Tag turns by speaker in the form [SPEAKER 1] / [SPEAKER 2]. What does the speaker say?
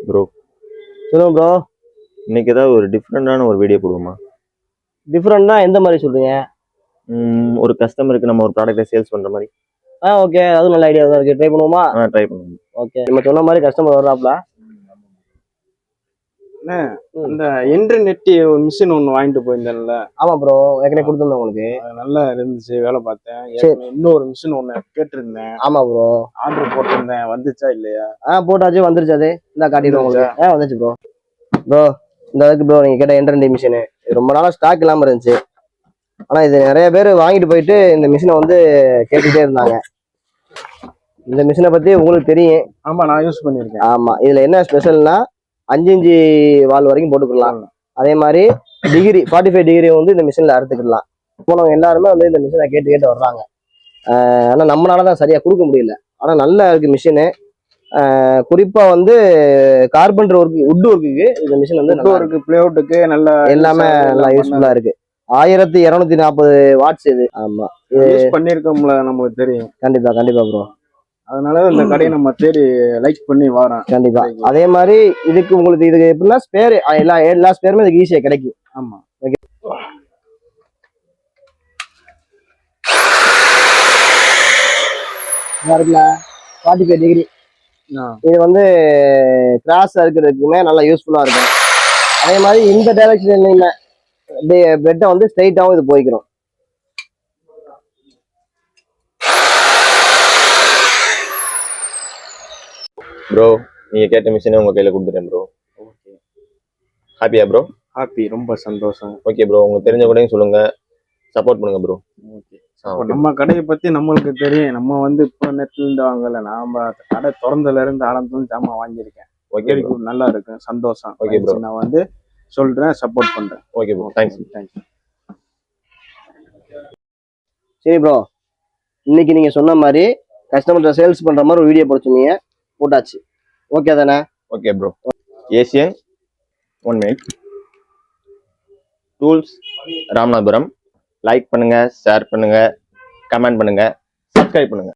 [SPEAKER 1] Bro
[SPEAKER 2] சொல்லுங்க bro.
[SPEAKER 1] இன்னைக்கு ஏதாவது ஒரு டிஃப்ரெண்டான ஒரு வீடியோ போடுவோமா?
[SPEAKER 2] டிஃப்ரெண்ட்னா எந்த மாதிரி சொல்றீங்க?
[SPEAKER 1] ஒரு கஸ்டமருக்கு நம்ம ஒரு ப்ராடக்ட்டை சேல்ஸ் பண்ற மாதிரி.
[SPEAKER 2] ஓகே, அதுவும் நல்ல ஐடியா தான் இருக்கு. ட்ரை பண்ணுவோமா?
[SPEAKER 1] ட்ரை பண்ணுவோம்.
[SPEAKER 2] ஓகே, நம்ம சொன்ன மாதிரி கஸ்டமர் வர்றாப்ல.
[SPEAKER 3] இந்த இன்டர்நெட் மிஷின் ஒன்று வாங்கிட்டு போயிருந்தேன்ல.
[SPEAKER 2] ஆமா ப்ரோ, ஏற்கனவே கொடுத்துருந்தேன் உங்களுக்கு.
[SPEAKER 3] நல்லா இருந்துச்சு, வேலை பார்த்தேன். இன்னொரு மிஷின் ஒன்று கேட்டிருந்தேன்.
[SPEAKER 2] ஆமா ப்ரோ,
[SPEAKER 3] ஆர்டர் போட்டிருந்தேன். வந்துச்சா இல்லையா?
[SPEAKER 2] போட்டாச்சு, வந்துருச்சு. அது இந்த காட்டிடுவோம் உங்களுக்கு. வந்துச்சு ப்ரோ. ப்ரோ இந்த அளவுக்கு ப்ரோ நீங்க கேட்ட இன்டர்நெட் மிஷின் ரொம்ப நாளா ஸ்டாக் இல்லாம இருந்துச்சு. ஆனா இது நிறைய பேர் வாங்கிட்டு போயிட்டு இந்த மிஷினை வந்து கேட்டுக்கிட்டே இருந்தாங்க. இந்த மிஷினை பத்தி உங்களுக்கு தெரியும்.
[SPEAKER 3] ஆமா, நான் யூஸ் பண்ணிருக்கேன்.
[SPEAKER 2] ஆமா, இதுல என்ன ஸ்பெஷல்னா 5 இன்ச்சு வால் வரைக்கும் போட்டுக்கலாம். அதே மாதிரி டிகிரி 45 டிகிரி வந்து இந்த மிஷின்ல அறுத்துக்கலாம். போனவங்க எல்லாருமே வந்து இந்த மிஷினை கேட்டு வர்றாங்க. ஆனா நம்மளாலதான் சரியா கொடுக்க முடியல. ஆனா நல்லா இருக்கு மிஷினு. குறிப்பா வந்து கார்பெண்டர் ஒர்க், வுட் ஒர்க்குக்கு இந்த மிஷின் வந்து
[SPEAKER 3] பிளேவுட்டுக்கு நல்லா
[SPEAKER 2] எல்லாமே நல்லா யூஸ்ஃபுல்லா இருக்கு. 1240 வாட்ஸ் இது. ஆமா,
[SPEAKER 3] யூஸ் பண்ணிருக்கோம்ல, நமக்கு தெரியும்.
[SPEAKER 2] கண்டிப்பா கண்டிப்பா ப்ரோ.
[SPEAKER 3] அதனால இந்த கடையை நம்ம தேடி லைக் பண்ணி வரோம்.
[SPEAKER 2] கண்டிப்பா. அதே மாதிரி இதுக்கு உங்களுக்கு இதுக்கு எப்படின்னா ஸ்பேர் எல்லா ஸ்பேருமே இதுக்கு ஈஸியா கிடைக்கும்.
[SPEAKER 3] ஆமா,
[SPEAKER 2] ஓகே. இருக்குல்ல 45 டிகிரி. இது வந்து கிராஸ் இருக்கிறதுக்குமே நல்லா யூஸ்ஃபுல்லா இருக்கும். அதே மாதிரி இந்த டைரக்ஷன் பெட்டை வந்து ஸ்ட்ரைட்டாவும் இது போய்க்கிறோம்.
[SPEAKER 1] ப்ரோ நீங்க கேட்ட மிஷினை உங்க கையில கொடுத்துட்டேன் ப்ரோ.
[SPEAKER 3] ஓகே,
[SPEAKER 1] ஹாப்பியா ப்ரோ?
[SPEAKER 3] ஹாப்பி, ரொம்ப சந்தோஷம்.
[SPEAKER 1] ஓகே ப்ரோ, உங்களுக்கு தெரிஞ்ச கூடயும் சொல்லுங்க, சப்போர்ட் பண்ணுங்க ப்ரோ.
[SPEAKER 3] ஓகே, நம்ம கடையை பத்தி நம்மளுக்கு தெரியும். நம்ம வந்து இப்போ நெட்ல இருந்து வாங்கல, நாம கடை திறந்ததுல இருந்து ஆரம்பத்துல ஜாமான் வாங்கியிருக்கேன்.
[SPEAKER 1] ஓகே,
[SPEAKER 3] நல்லா இருக்கு, சந்தோஷம்.
[SPEAKER 1] ஓகே ப்ரோ,
[SPEAKER 3] நான் வந்து சொல்றேன், சப்போர்ட் பண்றேன்.
[SPEAKER 1] Okay bro, thanks.
[SPEAKER 2] சரி ப்ரோ, இன்னைக்கு நீங்க சொன்ன மாதிரி கஸ்டமர்கிட்ட சேல்ஸ் பண்ற மாதிரி ஒரு வீடியோ போட்டுருந்தீங்க, போட்டாச்சு. ஓகே தானே?
[SPEAKER 1] Okay bro. Asian 1 minute tools Ramanathapuram. Like பண்ணுங்க, ஷேர் பண்ணுங்க, கமெண்ட் பண்ணுங்க, சப்ஸ்கிரைப் பண்ணுங்க.